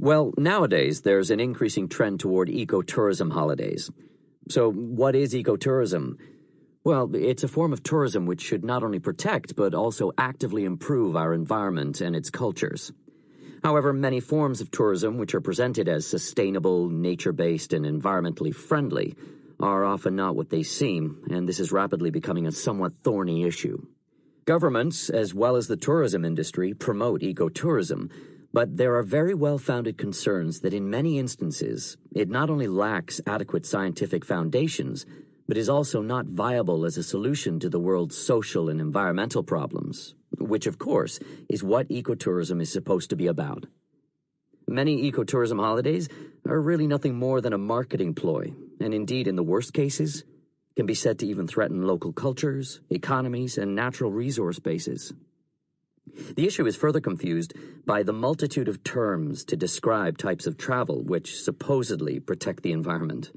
Well, nowadays there's an increasing trend toward ecotourism holidays. So what is ecotourism? Well, it's a form of tourism which should not only protect but also actively improve our environment and its cultures. However, many forms of tourism which are presented as sustainable, nature-based, and environmentally friendly are often not what they seem, and this is rapidly becoming a somewhat thorny issue. Governments, as well as the tourism industry, promote ecotourism, but there are very well-founded concerns that in many instances it not only lacks adequate scientific foundations, but is also not viable as a solution to the world's social and environmental problems, which, of course, is what ecotourism is supposed to be about. Many ecotourism holidays are really nothing more than a marketing ploy, and indeed, in the worst cases, can be said to even threaten local cultures, economies, and natural resource bases. The issue is further confused by the multitude of terms to describe types of travel which supposedly protect the environment.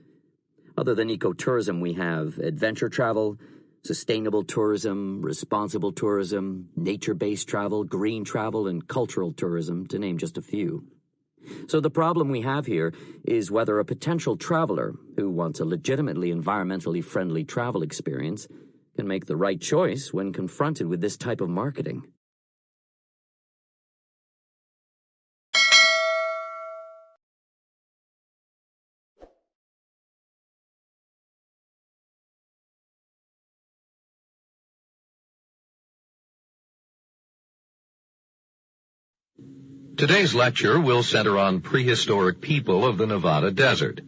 Other than ecotourism, we have adventure travel, sustainable tourism, responsible tourism, nature-based travel, green travel, and cultural tourism, to name just a few. So the problem we have here is whether a potential traveler who wants a legitimately environmentally friendly travel experience can make the right choice when confronted with this type of marketing. Today's lecture will center on prehistoric people of the Nevada desert.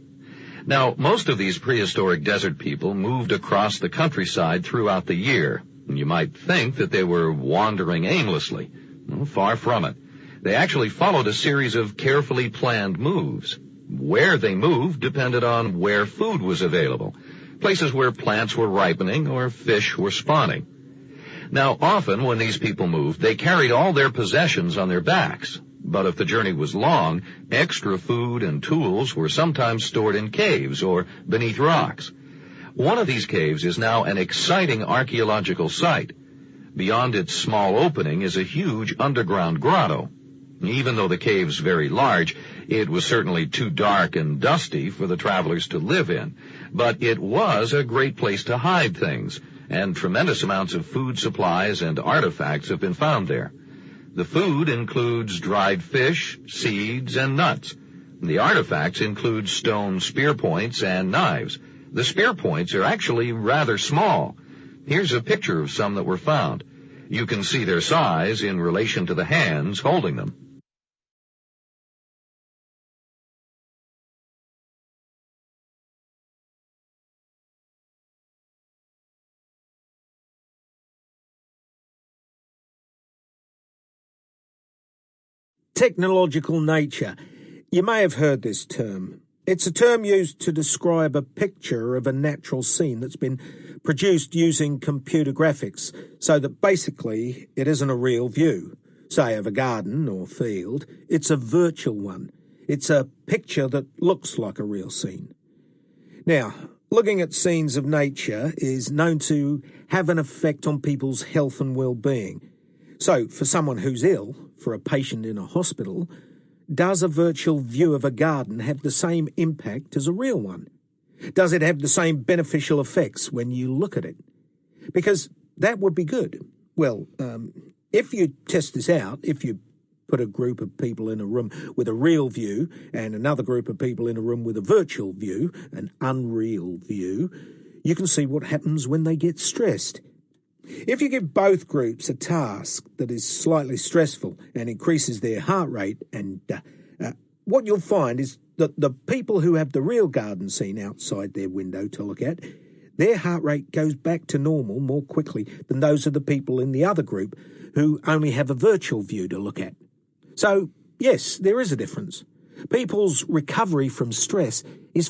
Now, most of these prehistoric desert people moved across the countryside throughout the year. You might think that they were wandering aimlessly. Well, far from it. They actually followed a series of carefully planned moves. Where they moved depended on where food was available, places where plants were ripening or fish were spawning. Now, often when these people moved, they carried all their possessions on their backs. But if the journey was long, extra food and tools were sometimes stored in caves or beneath rocks. One of these caves is now an exciting archaeological site. Beyond its small opening is a huge underground grotto. Even though the cave's very large, it was certainly too dark and dusty for the travelers to live in. But it was a great place to hide things, and tremendous amounts of food supplies and artifacts have been found there. The food includes dried fish, seeds, and nuts. The artifacts include stone spear points and knives. The spear points are actually rather small. Here's a picture of some that were found. You can see their size in relation to the hands holding them. Technological nature. You may have heard this term. It's a term used to describe a picture of a natural scene that's been produced using computer graphics, so that basically it isn't a real view, say of a garden or field. It's a virtual one. It's a picture that looks like a real scene. Now, looking at scenes of nature is known to have an effect on people's health and well-being. So, for someone who's ill, for a patient in a hospital, does a virtual view of a garden have the same impact as a real one? Does it have the same beneficial effects when you look at it? Because that would be good. Well, if you test this out, if you put a group of people in a room with a real view and another group of people in a room with a virtual view, an unreal view, you can see what happens when they get stressed. If you give both groups a task that is slightly stressful and increases their heart rate, and what you'll find is that the people who have the real garden scene outside their window to look at, their heart rate goes back to normal more quickly than those of the people in the other group who only have a virtual view to look at. So, yes, there is a difference. People's recovery from stress is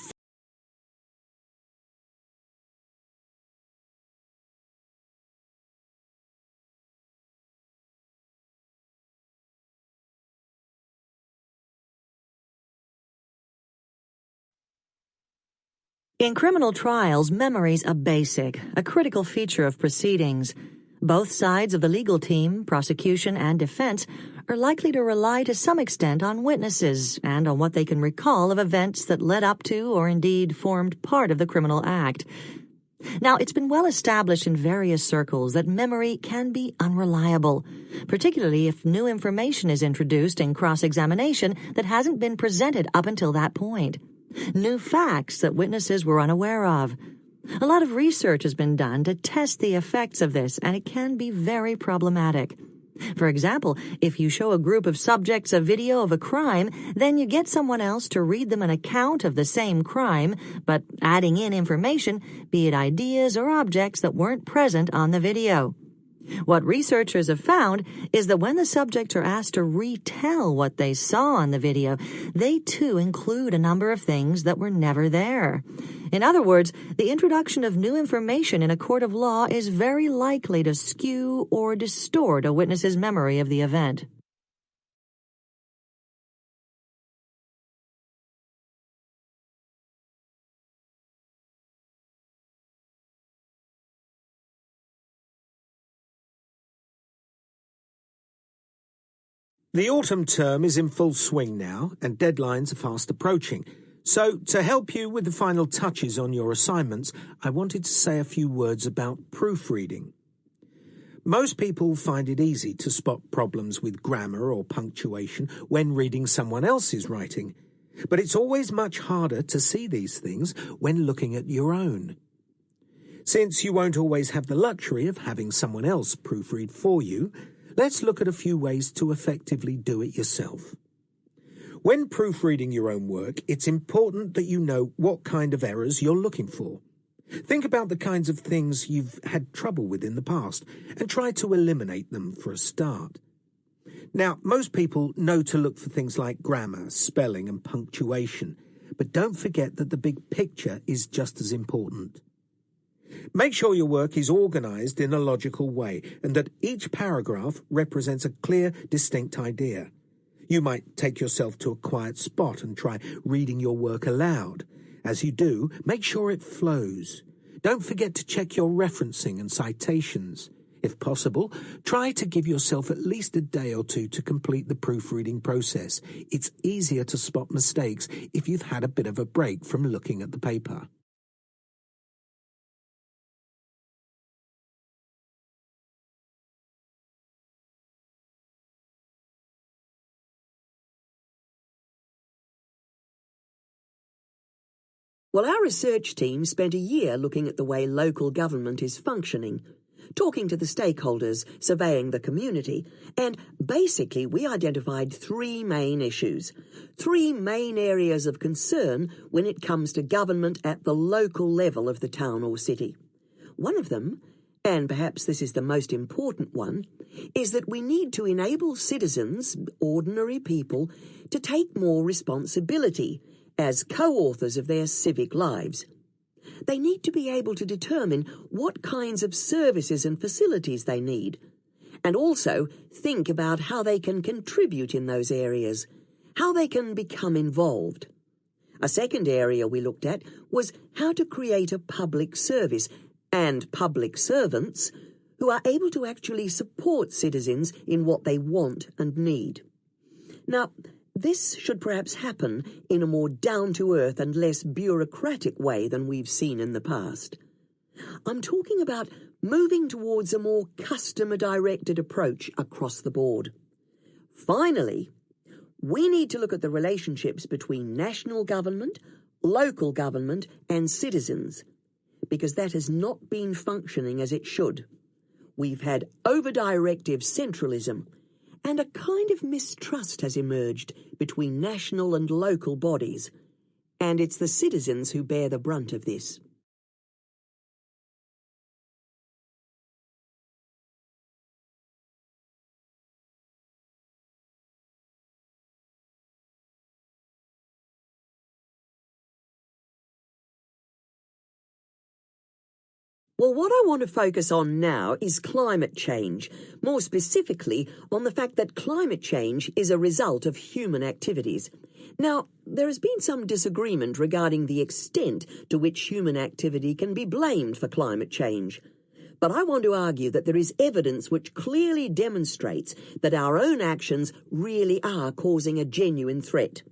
In criminal trials, memory's a critical feature of proceedings. Both sides of the legal team, prosecution and defense, are likely to rely to some extent on witnesses and on what they can recall of events that led up to or indeed formed part of the criminal act. Now, it's been well established in various circles that memory can be unreliable, particularly if new information is introduced in cross-examination that hasn't been presented up until that point. New facts that witnesses were unaware of. A lot of research has been done to test the effects of this, and it can be very problematic. For example, if you show a group of subjects a video of a crime, then you get someone else to read them an account of the same crime, but adding in information, be it ideas or objects that weren't present on the video. What researchers have found is that when the subjects are asked to retell what they saw on the video, they too include a number of things that were never there. In other words, the introduction of new information in a court of law is very likely to skew or distort a witness's memory of the event. The autumn term is in full swing now, and deadlines are fast approaching. So, to help you with the final touches on your assignments, I wanted to say a few words about proofreading. Most people find it easy to spot problems with grammar or punctuation when reading someone else's writing, but it's always much harder to see these things when looking at your own. Since you won't always have the luxury of having someone else proofread for you, let's look at a few ways to effectively do it yourself. When proofreading your own work, it's important that you know what kind of errors you're looking for. Think about the kinds of things you've had trouble with in the past and try to eliminate them for a start. Now, most people know to look for things like grammar, spelling and punctuation, but don't forget that the big picture is just as important. Make sure your work is organized in a logical way and that each paragraph represents a clear, distinct idea. You might take yourself to a quiet spot and try reading your work aloud. As you do, make sure it flows. Don't forget to check your referencing and citations. If possible, try to give yourself at least a day or two to complete the proofreading process. It's easier to spot mistakes if you've had a bit of a break from looking at the paper. Well, our research team spent a year looking at the way local government is functioning, talking to the stakeholders, surveying the community, and basically we identified three main issues, three main areas of concern when it comes to government at the local level of the town or city. One of them, and perhaps this is the most important one, is that we need to enable citizens, ordinary people, to take more responsibility as co-authors of their civic lives. They need to be able to determine what kinds of services and facilities they need, and also think about how they can contribute in those areas, how they can become involved. A second area we looked at was how to create a public service and public servants who are able to actually support citizens in what they want and need. Now, this should perhaps happen in a more down-to-earth and less bureaucratic way than we've seen in the past. I'm talking about moving towards a more customer-directed approach across the board. Finally, we need to look at the relationships between national government, local government and citizens, because that has not been functioning as it should. We've had over-directive centralism, and a kind of mistrust has emerged between national and local bodies, and it's the citizens who bear the brunt of this. Well, what I want to focus on now is climate change, more specifically on the fact that climate change is a result of human activities. Now, there has been some disagreement regarding the extent to which human activity can be blamed for climate change. But I want to argue that there is evidence which clearly demonstrates that our own actions really are causing a genuine threat.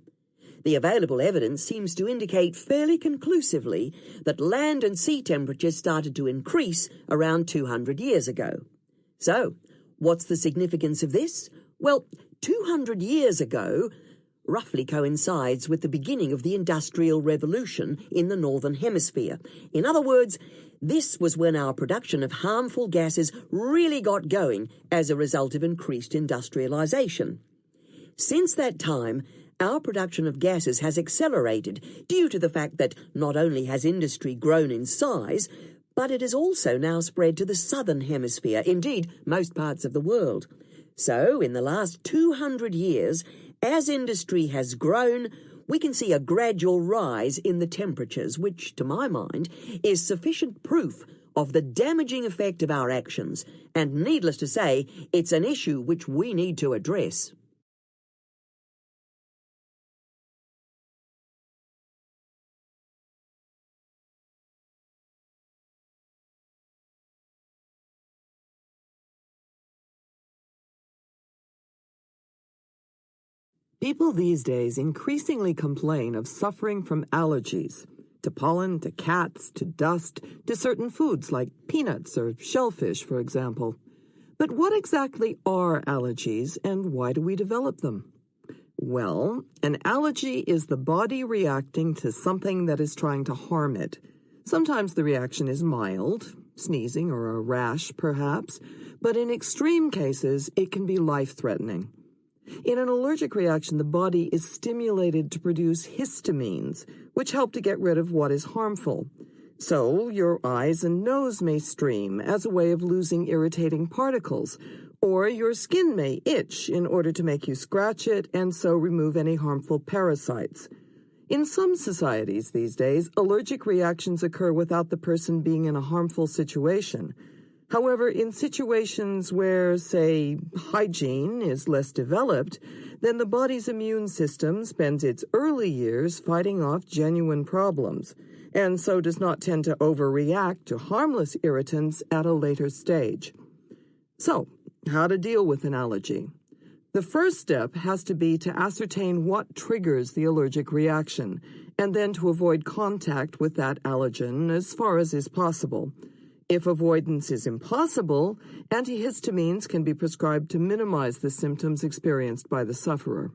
The available evidence seems to indicate fairly conclusively that land and sea temperatures started to increase around 200 years ago. So, what's the significance of this? Well, 200 years ago roughly coincides with the beginning of the Industrial Revolution in the Northern Hemisphere. In other words, this was when our production of harmful gases really got going as a result of increased industrialization. Since that time, our production of gases has accelerated due to the fact that not only has industry grown in size, but it has also now spread to the Southern Hemisphere, indeed, most parts of the world. So, in the last 200 years, as industry has grown, we can see a gradual rise in the temperatures, which, to my mind, is sufficient proof of the damaging effect of our actions, and needless to say, it's an issue which we need to address. People these days increasingly complain of suffering from allergies, to pollen, to cats, to dust, to certain foods like peanuts or shellfish, for example. But what exactly are allergies, and why do we develop them? Well, an allergy is the body reacting to something that is trying to harm it. Sometimes the reaction is mild, sneezing or a rash perhaps, but in extreme cases it can be life-threatening. In an allergic reaction, the body is stimulated to produce histamines, which help to get rid of what is harmful. So, your eyes and nose may stream as a way of losing irritating particles, or your skin may itch in order to make you scratch it and so remove any harmful parasites. In some societies these days, allergic reactions occur without the person being in a harmful situation. However, in situations where, say, hygiene is less developed, then the body's immune system spends its early years fighting off genuine problems, and so does not tend to overreact to harmless irritants at a later stage. So, how to deal with an allergy? The first step has to be to ascertain what triggers the allergic reaction, and then to avoid contact with that allergen as far as is possible. If avoidance is impossible, antihistamines can be prescribed to minimize the symptoms experienced by the sufferer.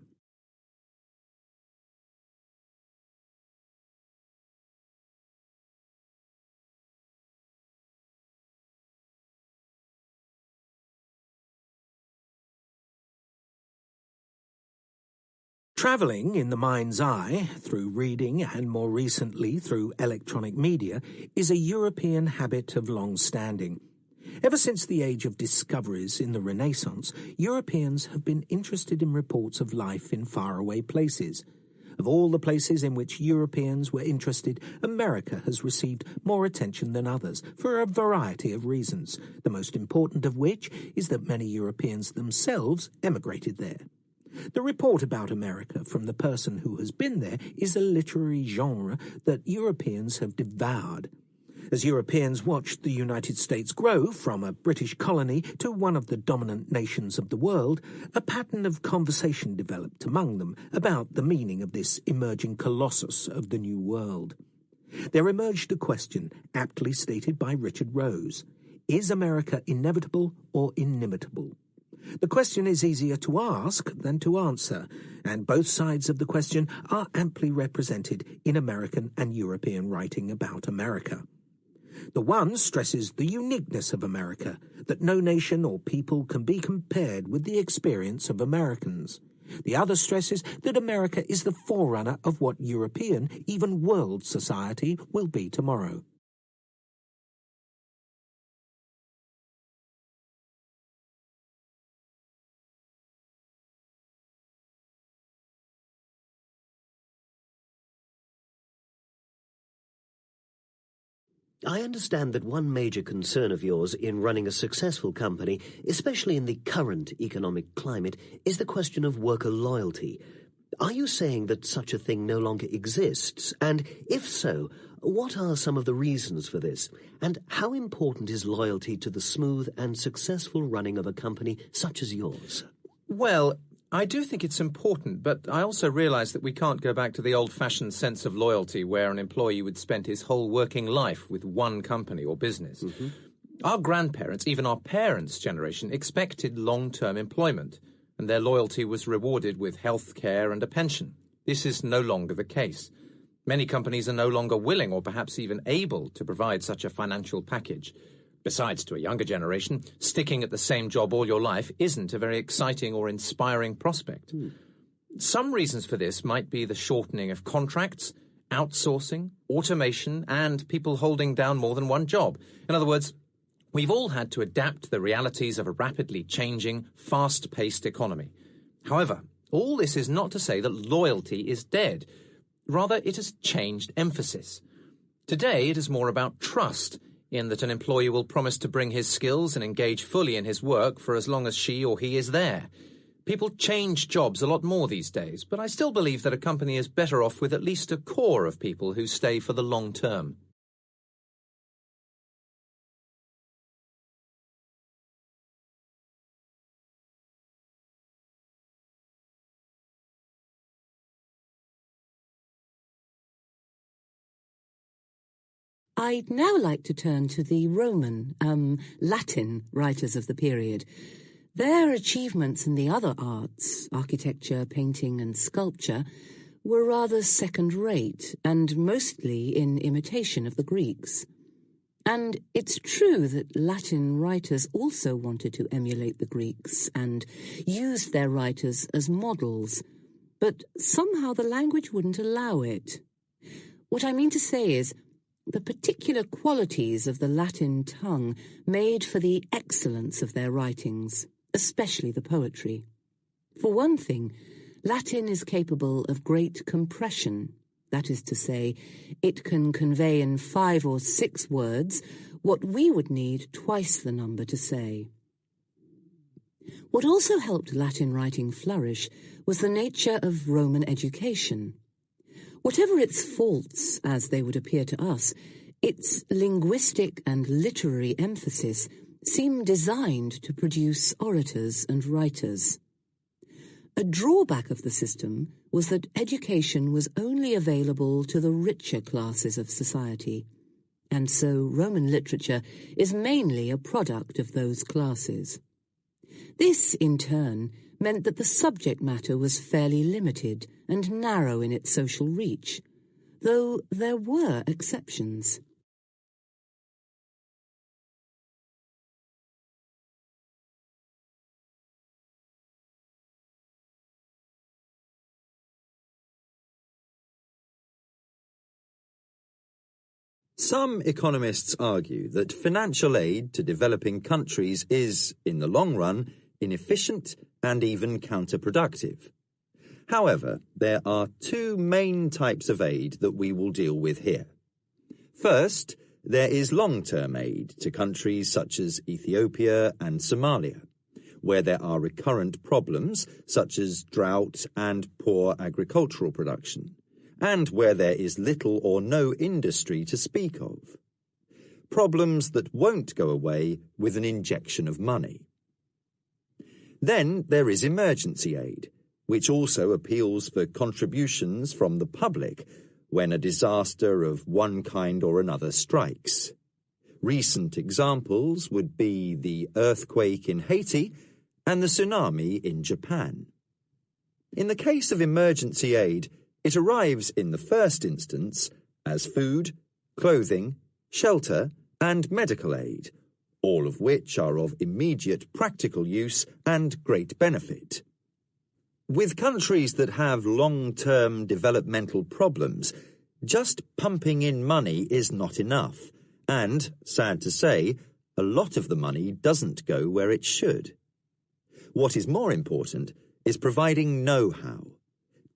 Travelling in the mind's eye, through reading and more recently through electronic media, is a European habit of long standing. Ever since the age of discoveries in the Renaissance, Europeans have been interested in reports of life in faraway places. Of all the places in which Europeans were interested, America has received more attention than others, for a variety of reasons, the most important of which is that many Europeans themselves emigrated there. The report about America from the person who has been there is a literary genre that Europeans have devoured. As Europeans watched the United States grow from a British colony to one of the dominant nations of the world, a pattern of conversation developed among them about the meaning of this emerging colossus of the New World. There emerged a question, aptly stated by Richard Rose: is America inevitable or inimitable? The question is easier to ask than to answer, and both sides of the question are amply represented in American and European writing about America. The one stresses the uniqueness of America, that no nation or people can be compared with the experience of Americans. The other stresses that America is the forerunner of what European, even world society will be tomorrow. I understand that one major concern of yours in running a successful company, especially in the current economic climate, is the question of worker loyalty. Are you saying that such a thing no longer exists? And if so, what are some of the reasons for this? And how important is loyalty to the smooth and successful running of a company such as yours? Well, I do think it's important, but I also realise that we can't go back to the old-fashioned sense of loyalty where an employee would spend his whole working life with one company or business. Mm-hmm. Our grandparents, even our parents' generation, expected long-term employment, and their loyalty was rewarded with health care and a pension. This is no longer the case. Many companies are no longer willing or perhaps even able to provide such a financial package. Besides, to a younger generation, sticking at the same job all your life isn't a very exciting or inspiring prospect. Some reasons for this might be the shortening of contracts, outsourcing, automation, and people holding down more than one job. In other words, we've all had to adapt to the realities of a rapidly changing, fast-paced economy. However, all this is not to say that loyalty is dead. Rather, it has changed emphasis. Today, it is more about trust, in that an employee will promise to bring his skills and engage fully in his work for as long as she or he is there. People change jobs a lot more these days, but I still believe that a company is better off with at least a core of people who stay for the long term. I'd now like to turn to the Roman, Latin writers of the period. Their achievements in the other arts, architecture, painting and sculpture, were rather second-rate and mostly in imitation of the Greeks. And it's true that Latin writers also wanted to emulate the Greeks and used their writers as models, but somehow the language wouldn't allow it. What I mean to say is, the particular qualities of the Latin tongue made for the excellence of their writings, especially the poetry. For one thing, Latin is capable of great compression. That is to say, it can convey in 5 or 6 words what we would need twice the number to say. What also helped Latin writing flourish was the nature of Roman education. Whatever its faults, as they would appear to us, its linguistic and literary emphasis seemed designed to produce orators and writers. A drawback of the system was that education was only available to the richer classes of society, and so Roman literature is mainly a product of those classes. This, in turn, meant that the subject matter was fairly limited and narrow in its social reach, though there were exceptions. Some economists argue that financial aid to developing countries is, in the long run, inefficient and even counterproductive. However, there are 2 main types of aid that we will deal with here. First, there is long-term aid to countries such as Ethiopia and Somalia, where there are recurrent problems such as drought and poor agricultural production, and where there is little or no industry to speak of. Problems that won't go away with an injection of money. Then there is emergency aid, which also appeals for contributions from the public when a disaster of one kind or another strikes. Recent examples would be the earthquake in Haiti and the tsunami in Japan. In the case of emergency aid, it arrives in the first instance as food, clothing, shelter, and medical aid, all of which are of immediate practical use and great benefit. With countries that have long-term developmental problems, just pumping in money is not enough, and, sad to say, a lot of the money doesn't go where it should. What is more important is providing know-how,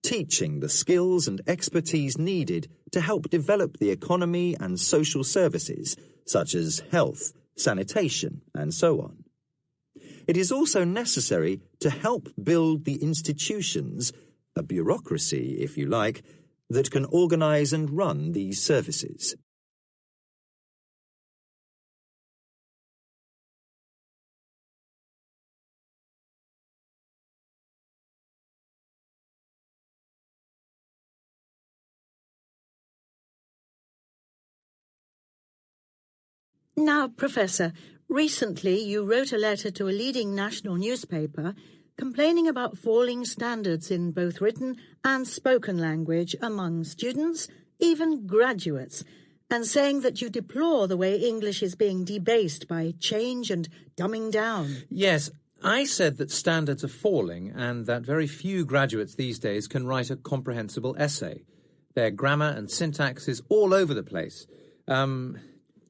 teaching the skills and expertise needed to help develop the economy and social services, such as health, sanitation, and so on. It is also necessary to help build the institutions, a bureaucracy, if you like, that can organise and run these services. Now, Professor, recently you wrote a letter to a leading national newspaper complaining about falling standards in both written and spoken language among students, even graduates, and saying that you deplore the way English is being debased by change and dumbing down. Yes, I said that standards are falling and that very few graduates these days can write a comprehensible essay. Their grammar and syntax is all over the place.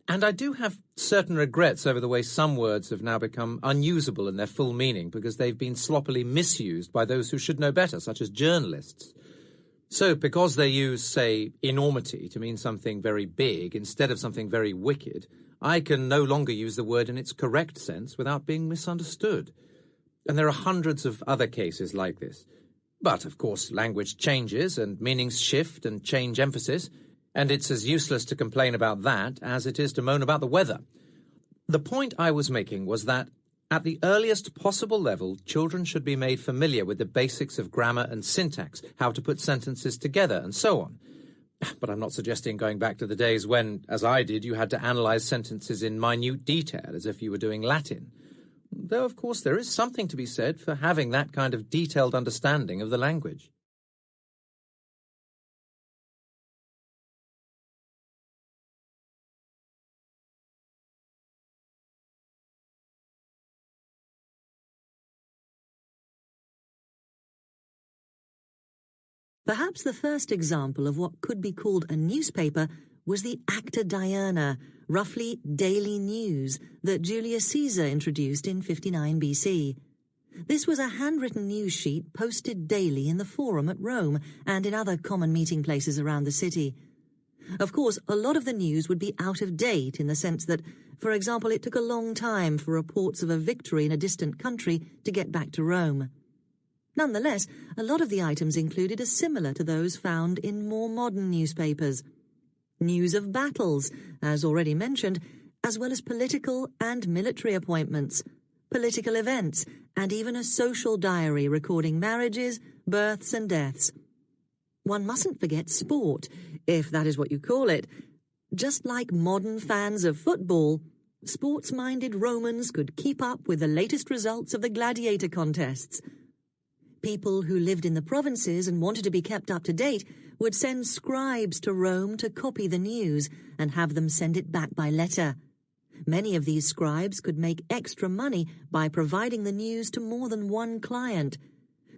And I do have certain regrets over the way some words have now become unusable in their full meaning because they've been sloppily misused by those who should know better, such as journalists. So, because they use, say, enormity to mean something very big instead of something very wicked, I can no longer use the word in its correct sense without being misunderstood. And there are hundreds of other cases like this. But, of course, language changes and meanings shift and change emphasis, and it's as useless to complain about that as it is to moan about the weather. The point I was making was that, at the earliest possible level, children should be made familiar with the basics of grammar and syntax, how to put sentences together, and so on. But I'm not suggesting going back to the days when, as I did, you had to analyse sentences in minute detail, as if you were doing Latin. Though, of course, there is something to be said for having that kind of detailed understanding of the language. Perhaps the first example of what could be called a newspaper was the Acta Diurna, roughly daily news, that Julius Caesar introduced in 59 BC. This was a handwritten news sheet posted daily in the Forum at Rome and in other common meeting places around the city. Of course, a lot of the news would be out of date in the sense that, for example, it took a long time for reports of a victory in a distant country to get back to Rome. Nonetheless, a lot of the items included are similar to those found in more modern newspapers. News of battles, as already mentioned, as well as political and military appointments, political events, and even a social diary recording marriages, births and deaths. One mustn't forget sport, if that is what you call it. Just like modern fans of football, sports-minded Romans could keep up with the latest results of the gladiator contests. People who lived in the provinces and wanted to be kept up to date would send scribes to Rome to copy the news and have them send it back by letter. Many of these scribes could make extra money by providing the news to more than one client.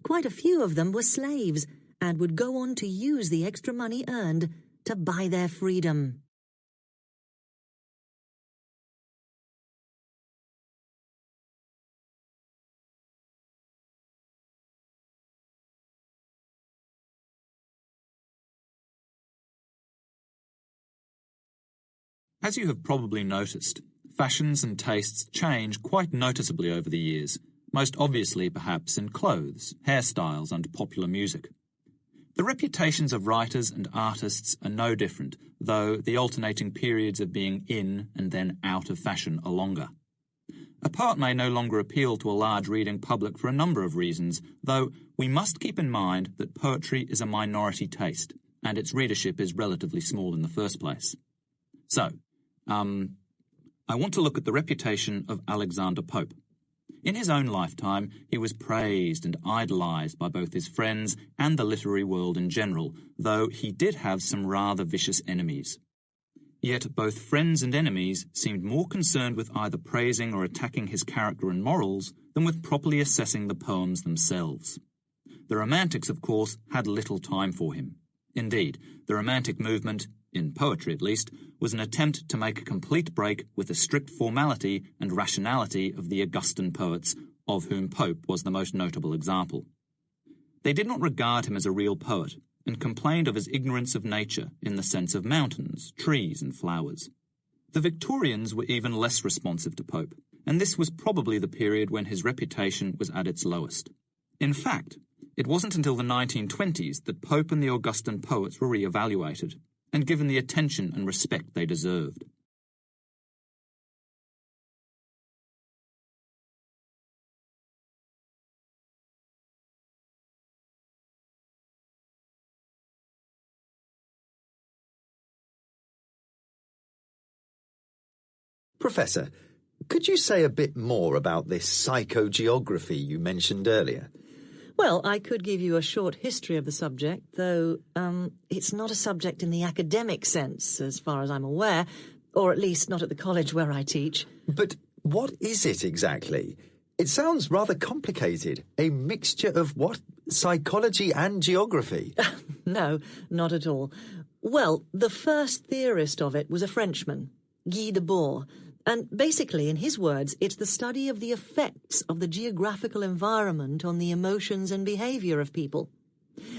Quite a few of them were slaves and would go on to use the extra money earned to buy their freedom. As you have probably noticed, fashions and tastes change quite noticeably over the years, most obviously perhaps in clothes, hairstyles and popular music. The reputations of writers and artists are no different, though the alternating periods of being in and then out of fashion are longer. A poet may no longer appeal to a large reading public for a number of reasons, though we must keep in mind that poetry is a minority taste, and its readership is relatively small in the first place. So, I want to look at the reputation of Alexander Pope. In his own lifetime, he was praised and idolized by both his friends and the literary world in general, though he did have some rather vicious enemies. Yet both friends and enemies seemed more concerned with either praising or attacking his character and morals than with properly assessing the poems themselves. The Romantics, of course, had little time for him. Indeed, the Romantic movement, in poetry at least, was an attempt to make a complete break with the strict formality and rationality of the Augustan poets, of whom Pope was the most notable example. They did not regard him as a real poet, and complained of his ignorance of nature in the sense of mountains, trees and flowers. The Victorians were even less responsive to Pope, and this was probably the period when his reputation was at its lowest. In fact, It wasn't until the 1920s that Pope and the Augustan poets were re-evaluated and given the attention and respect they deserved. Professor, could you say a bit more about this psychogeography you mentioned earlier? Well, I could give you a short history of the subject, though it's not a subject in the academic sense, as far as I'm aware, or at least not at the college where I teach. But what is it exactly? It sounds rather complicated. A mixture of what? Psychology and geography? No, not at all. Well, the first theorist of it was a Frenchman, Guy Debord. And basically, in his words, it's the study of the effects of the geographical environment on the emotions and behaviour of people.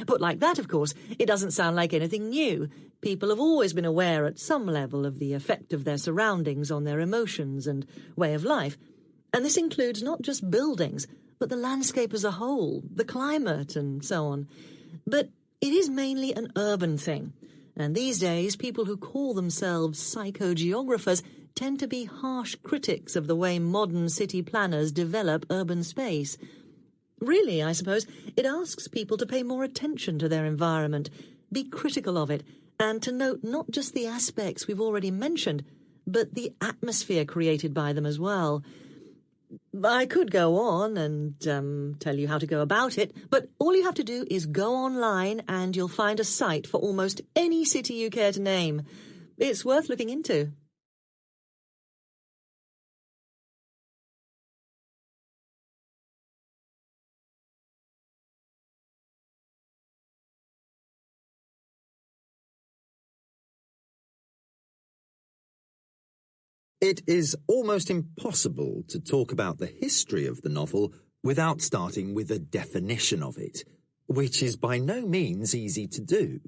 Put like that, of course, it doesn't sound like anything new. People have always been aware at some level of the effect of their surroundings on their emotions and way of life. And this includes not just buildings, but the landscape as a whole, the climate and so on. But it is mainly an urban thing. And these days, people who call themselves psychogeographers tend to be harsh critics of the way modern city planners develop urban space. Really, I suppose, it asks people to pay more attention to their environment, be critical of it, and to note not just the aspects we've already mentioned, but the atmosphere created by them as well. I could go on and tell you how to go about it, but all you have to do is go online and you'll find a site for almost any city you care to name. It's worth looking into. It is almost impossible to talk about the history of the novel without starting with a definition of it, which is by no means easy to do.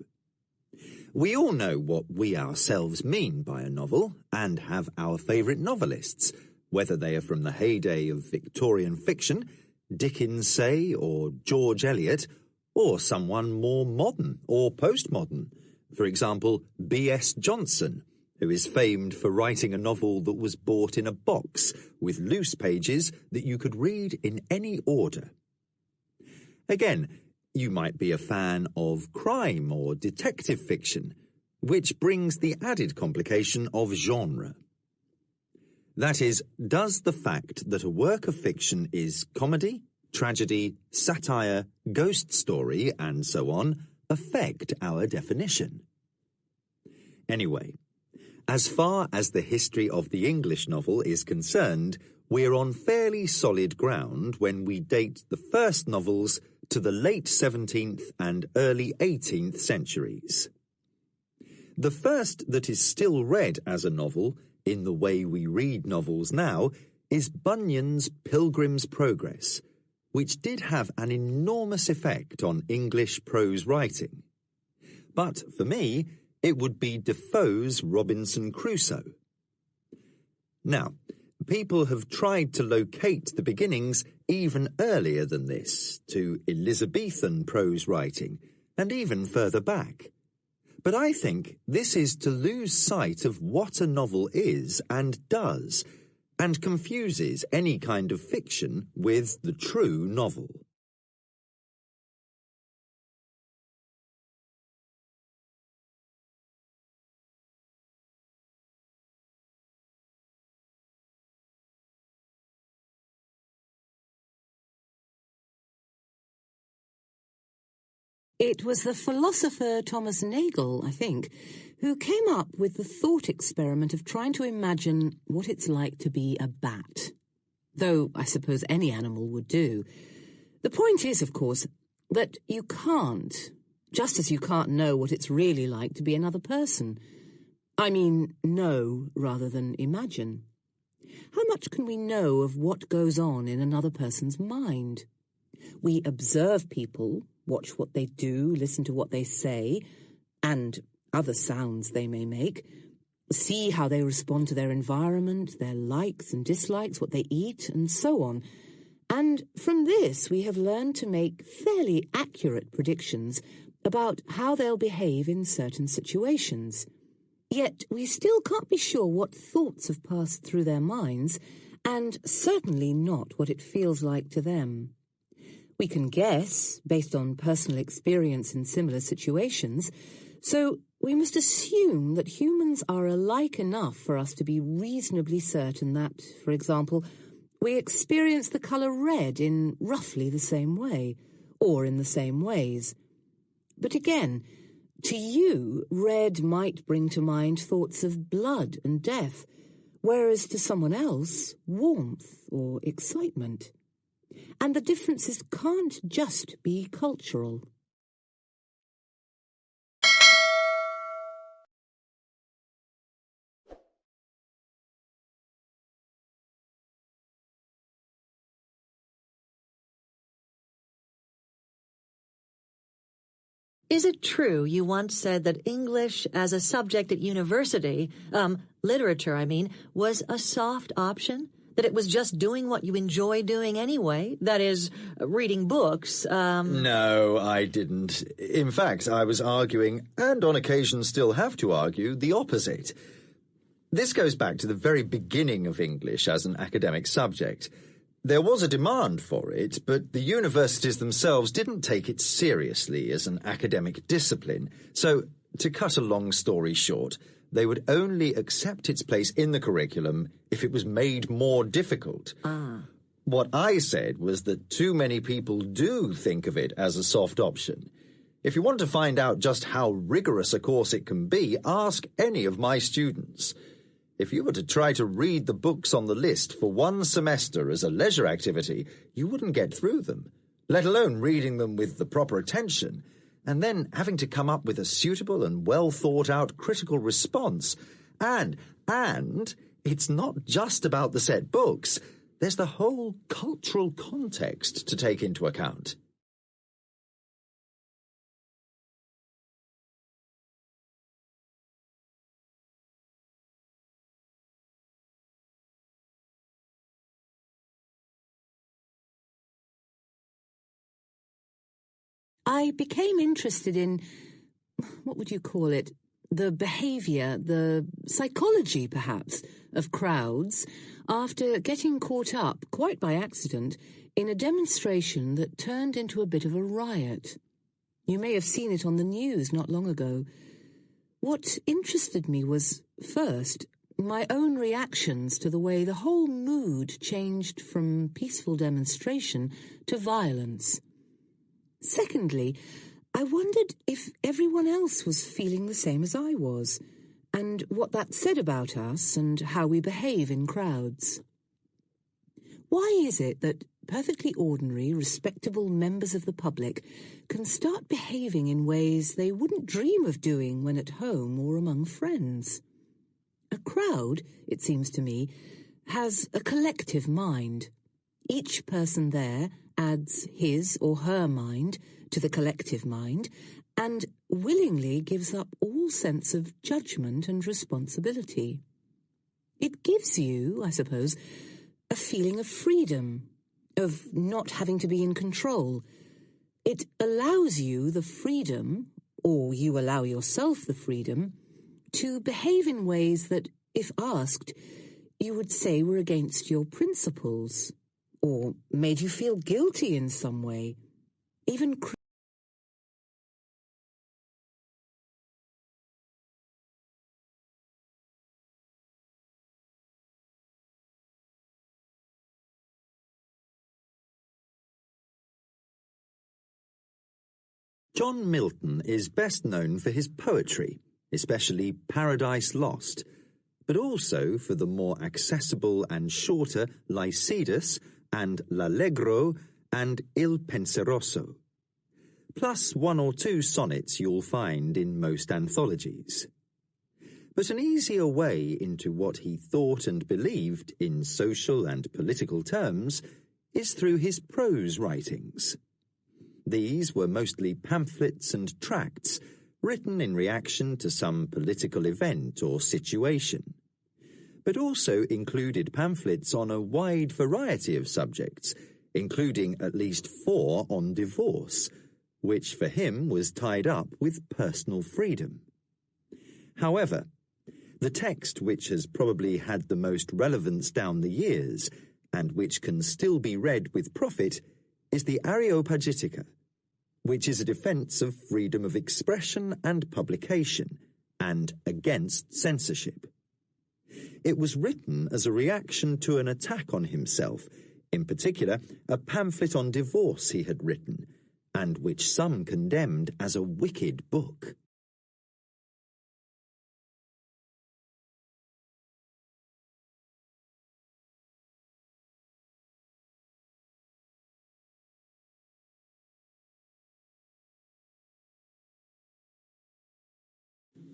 We all know what we ourselves mean by a novel and have our favourite novelists, whether they are from the heyday of Victorian fiction, Dickens, say, or George Eliot, or someone more modern or postmodern, for example, B.S. Johnson, who is famed for writing a novel that was bought in a box with loose pages that you could read in any order. Again, you might be a fan of crime or detective fiction, which brings the added complication of genre. That is, does the fact that a work of fiction is comedy, tragedy, satire, ghost story, and so on, affect our definition? Anyway, as far as the history of the English novel is concerned, we're on fairly solid ground when we date the first novels to the late 17th and early 18th centuries. The first that is still read as a novel, in the way we read novels now, is Bunyan's Pilgrim's Progress, which did have an enormous effect on English prose writing. But for me, it would be Defoe's Robinson Crusoe. Now, people have tried to locate the beginnings even earlier than this, to Elizabethan prose writing, and even further back. But I think this is to lose sight of what a novel is and does, and confuses any kind of fiction with the true novel. It was the philosopher Thomas Nagel, I think, who came up with the thought experiment of trying to imagine what it's like to be a bat. Though I suppose any animal would do. The point is, of course, that you can't, just as you can't know what it's really like to be another person. I mean, know rather than imagine. How much can we know of what goes on in another person's mind? We observe people, watch what they do, listen to what they say, and other sounds they may make, see how they respond to their environment, their likes and dislikes, what they eat, and so on. And from this we have learned to make fairly accurate predictions about how they'll behave in certain situations. Yet we still can't be sure what thoughts have passed through their minds, and certainly not what it feels like to them. We can guess, based on personal experience in similar situations, so we must assume that humans are alike enough for us to be reasonably certain that, for example, we experience the colour red in roughly the same way, or in the same ways. But again, to you, red might bring to mind thoughts of blood and death, whereas to someone else, warmth or excitement. And the differences can't just be cultural. Is it true you once said that English as a subject at university, literature I mean, was a soft option? That it was just doing what you enjoy doing anyway? That is, reading books, No, I didn't. In fact, I was arguing, and on occasion still have to argue, the opposite. This goes back to the very beginning of English as an academic subject. There was a demand for it, but the universities themselves didn't take it seriously as an academic discipline. So, to cut a long story short, they would only accept its place in the curriculum if it was made more difficult. What I said was that too many people do think of it as a soft option. If you want to find out just how rigorous a course it can be, ask any of my students. If you were to try to read the books on the list for one semester as a leisure activity, you wouldn't get through them, let alone reading them with the proper attention, and then having to come up with a suitable and well-thought-out critical response. And it's not just about the set books. There's the whole cultural context to take into account. I became interested in, what would you call it, the behaviour, the psychology, perhaps, of crowds after getting caught up, quite by accident, in a demonstration that turned into a bit of a riot. You may have seen it on the news not long ago. What interested me was, first, my own reactions to the way the whole mood changed from peaceful demonstration to violence. Secondly, I wondered if everyone else was feeling the same as I was, and what that said about us and how we behave in crowds. Why is it that perfectly ordinary, respectable members of the public can start behaving in ways they wouldn't dream of doing when at home or among friends? A crowd, it seems to me, has a collective mind. Each person there adds his or her mind to the collective mind and willingly gives up all sense of judgment and responsibility. It gives you, I suppose, a feeling of freedom, of not having to be in control. It allows you the freedom, or you allow yourself the freedom, to behave in ways that, if asked, you would say were against your principles, or made you feel guilty in some way, even John Milton is best known for his poetry, especially Paradise Lost, but also for the more accessible and shorter Lycidas and L'Allegro and Il Penseroso, plus one or two sonnets you'll find in most anthologies. But an easier way into what he thought and believed in social and political terms is through his prose writings. These were mostly pamphlets and tracts, written in reaction to some political event or situation, but also included pamphlets on a wide variety of subjects, including at least 4 on divorce, which for him was tied up with personal freedom. However, the text which has probably had the most relevance down the years, and which can still be read with profit, is the Areopagitica, which is a defense of freedom of expression and publication, and against censorship. It was written as a reaction to an attack on himself, in particular a pamphlet on divorce he had written, and which some condemned as a wicked book.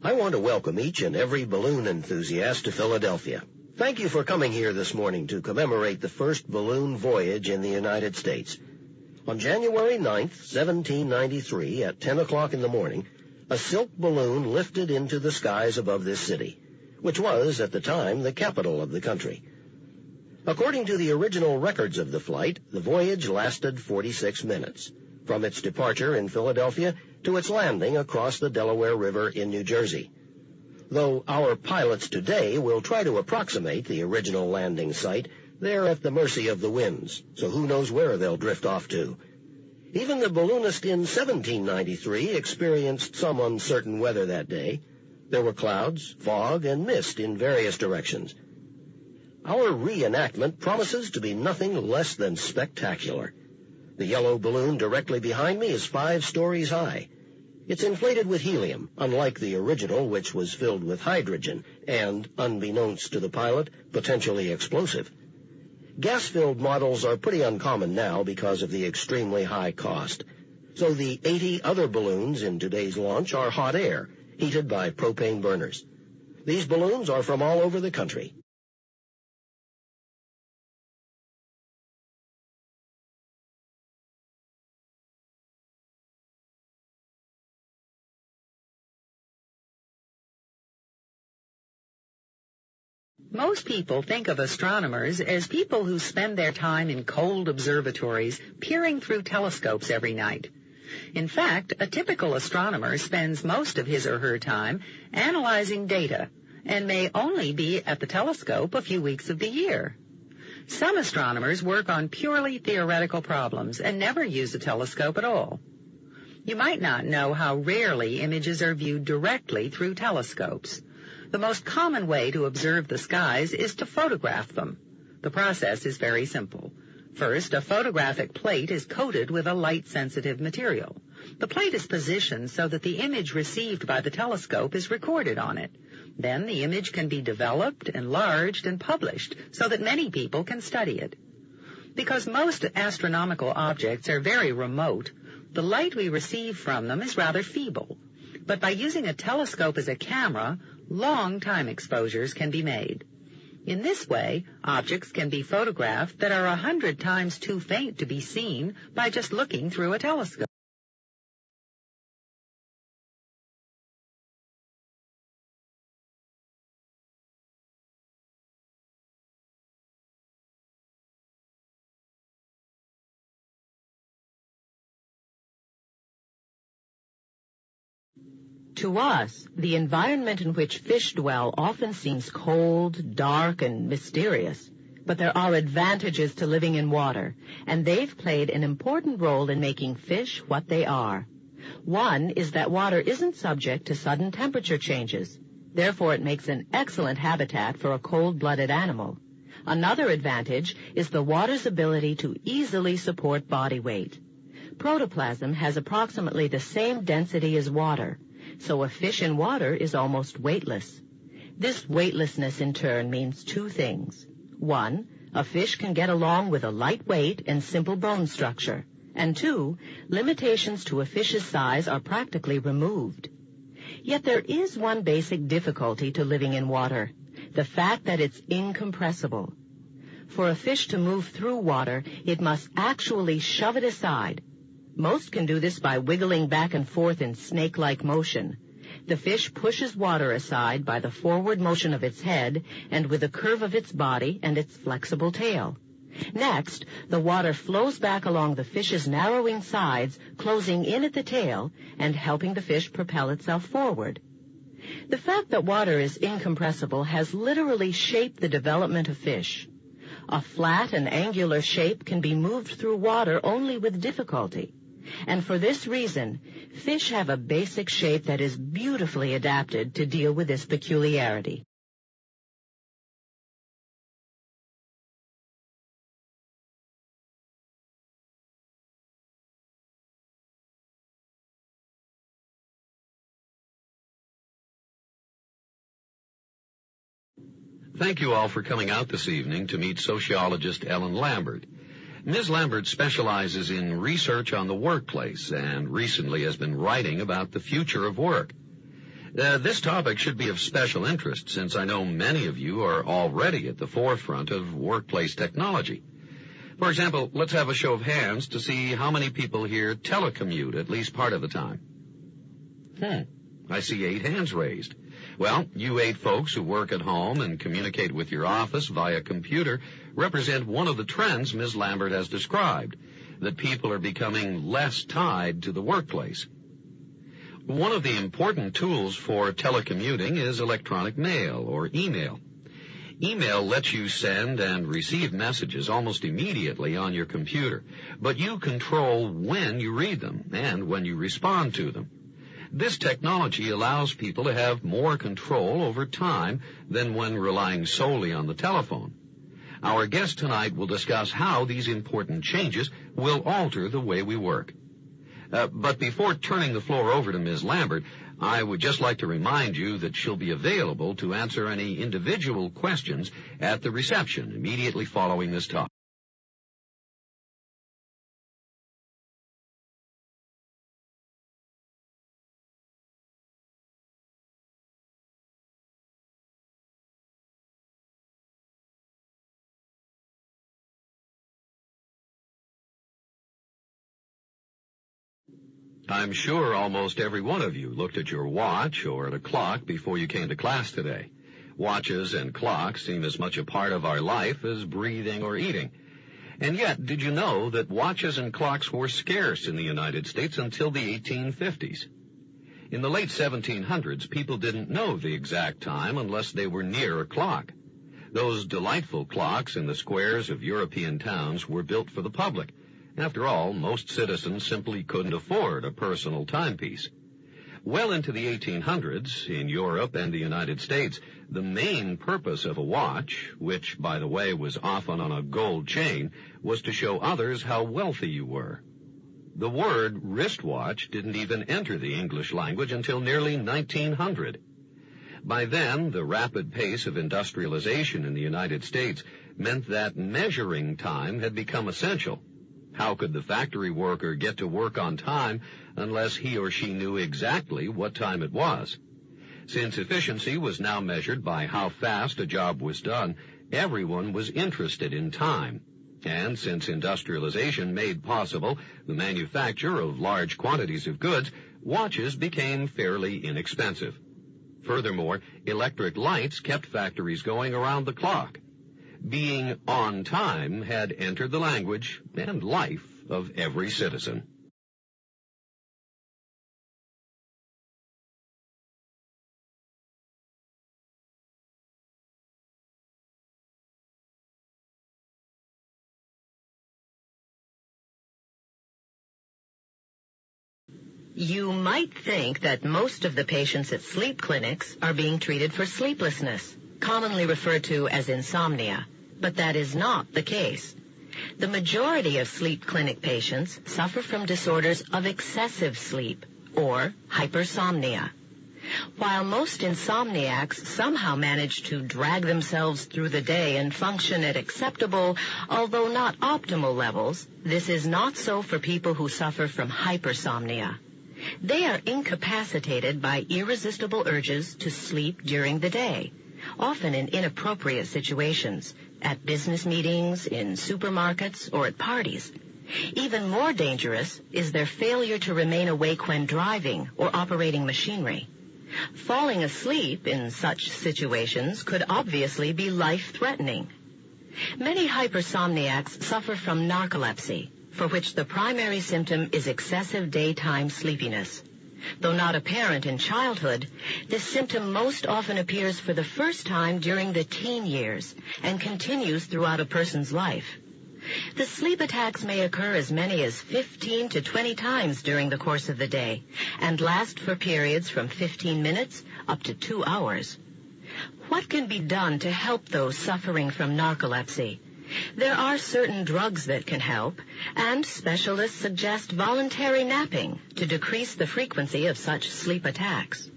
I want to welcome each and every balloon enthusiast to Philadelphia. Thank you for coming here this morning to commemorate the first balloon voyage in the United States. On January 9th, 1793, at 10 o'clock in the morning, a silk balloon lifted into the skies above this city, which was, at the time, the capital of the country. According to the original records of the flight, the voyage lasted 46 minutes, from its departure in Philadelphia to its landing across the Delaware River in New Jersey. Though our pilots today will try to approximate the original landing site, they're at the mercy of the winds, so who knows where they'll drift off to. Even the balloonist in 1793 experienced some uncertain weather that day. There were clouds, fog, and mist in various directions. Our reenactment promises to be nothing less than spectacular. The yellow balloon directly behind me is 5 stories high. It's inflated with helium, unlike the original, which was filled with hydrogen and, unbeknownst to the pilot, potentially explosive. Gas-filled models are pretty uncommon now because of the extremely high cost. So the 80 other balloons in today's launch are hot air, heated by propane burners. These balloons are from all over the country. Most people think of astronomers as people who spend their time in cold observatories peering through telescopes every night. In fact, a typical astronomer spends most of his or her time analyzing data and may only be at the telescope a few weeks of the year. Some astronomers work on purely theoretical problems and never use a telescope at all. You might not know how rarely images are viewed directly through telescopes. The most common way to observe the skies is to photograph them. The process is very simple. First, a photographic plate is coated with a light-sensitive material. The plate is positioned so that the image received by the telescope is recorded on it. Then the image can be developed, enlarged, and published so that many people can study it. Because most astronomical objects are very remote, the light we receive from them is rather feeble. But by using a telescope as a camera, long time exposures can be made. In this way, objects can be photographed that are 100 times too faint to be seen by just looking through a telescope. To us, the environment in which fish dwell often seems cold, dark, and mysterious. But there are advantages to living in water, and they've played an important role in making fish what they are. One is that water isn't subject to sudden temperature changes. Therefore, it makes an excellent habitat for a cold-blooded animal. Another advantage is the water's ability to easily support body weight. Protoplasm has approximately the same density as water, so a fish in water is almost weightless. This weightlessness, in turn, means 2 things. 1, a fish can get along with a light weight and simple bone structure. And 2, limitations to a fish's size are practically removed. Yet there is one basic difficulty to living in water, the fact that it's incompressible. For a fish to move through water, it must actually shove it aside. Most can do this by wiggling back and forth in snake-like motion. The fish pushes water aside by the forward motion of its head and with the curve of its body and its flexible tail. Next, the water flows back along the fish's narrowing sides, closing in at the tail and helping the fish propel itself forward. The fact that water is incompressible has literally shaped the development of fish. A flat and angular shape can be moved through water only with difficulty. And for this reason, fish have a basic shape that is beautifully adapted to deal with this peculiarity. Thank you all for coming out this evening to meet sociologist Ellen Lambert. Ms. Lambert specializes in research on the workplace and recently has been writing about the future of work. This topic should be of special interest since I know many of you are already at the forefront of workplace technology. For example, let's have a show of hands to see how many people here telecommute at least part of the time. I see 8 hands raised. Well, you 8 folks who work at home and communicate with your office via computer represent one of the trends Ms. Lambert has described, that people are becoming less tied to the workplace. One of the important tools for telecommuting is electronic mail or email. Email lets you send and receive messages almost immediately on your computer, but you control when you read them and when you respond to them. This technology allows people to have more control over time than when relying solely on the telephone. Our guest tonight will discuss how these important changes will alter the way we work. But before turning the floor over to Ms. Lambert, I would just like to remind you that she'll be available to answer any individual questions at the reception immediately following this talk. I'm sure almost every one of you looked at your watch or at a clock before you came to class today. Watches and clocks seem as much a part of our life as breathing or eating. And yet, did you know that watches and clocks were scarce in the United States until the 1850s? In the late 1700s, people didn't know the exact time unless they were near a clock. Those delightful clocks in the squares of European towns were built for the public. After all, most citizens simply couldn't afford a personal timepiece. Well into the 1800s, in Europe and the United States, the main purpose of a watch, which, by the way, was often on a gold chain, was to show others how wealthy you were. The word wristwatch didn't even enter the English language until nearly 1900. By then, the rapid pace of industrialization in the United States meant that measuring time had become essential. How could the factory worker get to work on time unless he or she knew exactly what time it was? Since efficiency was now measured by how fast a job was done, everyone was interested in time. And since industrialization made possible the manufacture of large quantities of goods, watches became fairly inexpensive. Furthermore, electric lights kept factories going around the clock. Being on time had entered the language and life of every citizen. You might think that most of the patients at sleep clinics are being treated for sleeplessness, commonly referred to as insomnia, but that is not the case. The majority of sleep clinic patients suffer from disorders of excessive sleep, or hypersomnia. While most insomniacs somehow manage to drag themselves through the day and function at acceptable, although not optimal levels, this is not so for people who suffer from hypersomnia. They are incapacitated by irresistible urges to sleep during the day, often in inappropriate situations, at business meetings, in supermarkets, or at parties. Even more dangerous is their failure to remain awake when driving or operating machinery. Falling asleep in such situations could obviously be life-threatening. Many hypersomniacs suffer from narcolepsy, for which the primary symptom is excessive daytime sleepiness. Though not apparent in childhood, this symptom most often appears for the first time during the teen years and continues throughout a person's life. The sleep attacks may occur as many as 15 to 20 times during the course of the day and last for periods from 15 minutes up to 2 hours. What can be done to help those suffering from narcolepsy? There are certain drugs that can help, and specialists suggest voluntary napping to decrease the frequency of such sleep attacks.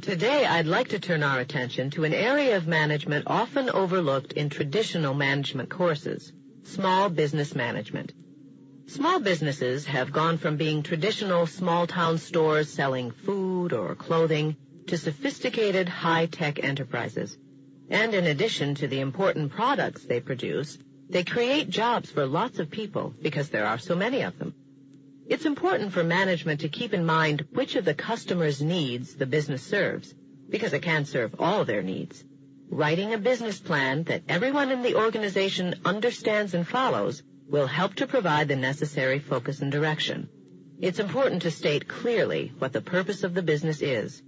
Today, I'd like to turn our attention to an area of management often overlooked in traditional management courses, small business management. Small businesses have gone from being traditional small-town stores selling food or clothing to sophisticated high-tech enterprises. And in addition to the important products they produce, they create jobs for lots of people because there are so many of them. It's important for management to keep in mind which of the customer's needs the business serves, because it can't serve all their needs. Writing a business plan that everyone in the organization understands and follows will help to provide the necessary focus and direction. It's important to state clearly what the purpose of the business is.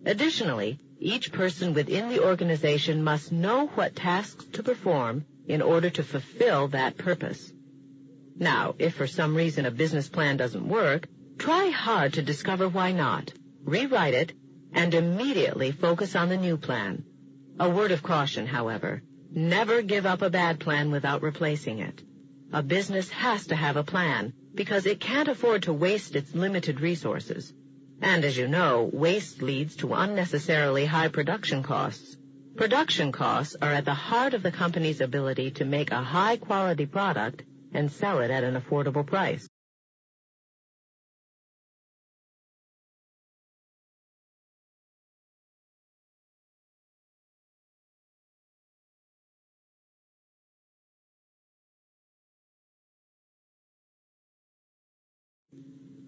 Additionally, each person within the organization must know what tasks to perform in order to fulfill that purpose. Now, if for some reason a business plan doesn't work, try hard to discover why not. Rewrite it, and immediately focus on the new plan. A word of caution, however, never give up a bad plan without replacing it. A business has to have a plan because it can't afford to waste its limited resources. And as you know, waste leads to unnecessarily high production costs. Production costs are at the heart of the company's ability to make a high-quality product and sell it at an affordable price.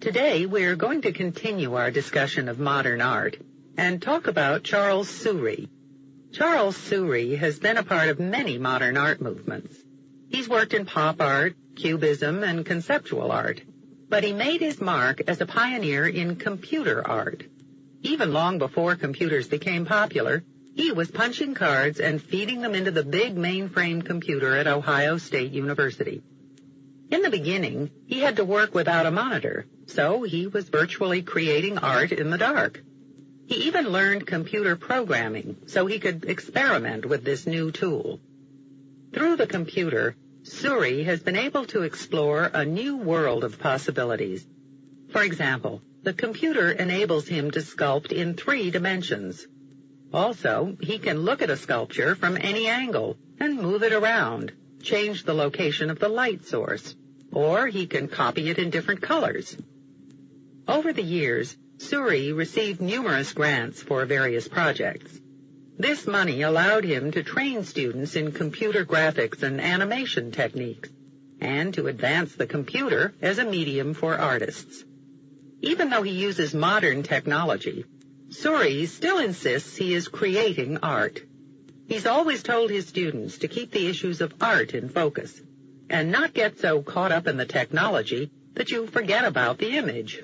Today, we're going to continue our discussion of modern art and talk about Charles Suri. Charles Suri has been a part of many modern art movements. He's worked in pop art, cubism, and conceptual art, but he made his mark as a pioneer in computer art. Even long before computers became popular, he was punching cards and feeding them into the big mainframe computer at Ohio State University. In the beginning, he had to work without a monitor, so he was virtually creating art in the dark. He even learned computer programming so he could experiment with this new tool. Through the computer, Suri has been able to explore a new world of possibilities. For example, the computer enables him to sculpt in 3 dimensions. Also, he can look at a sculpture from any angle and move it around, change the location of the light source, or he can copy it in different colors. Over the years, Suri received numerous grants for various projects. This money allowed him to train students in computer graphics and animation techniques, and to advance the computer as a medium for artists. Even though he uses modern technology, Suri still insists he is creating art. He's always told his students to keep the issues of art in focus, and not get so caught up in the technology that you forget about the image.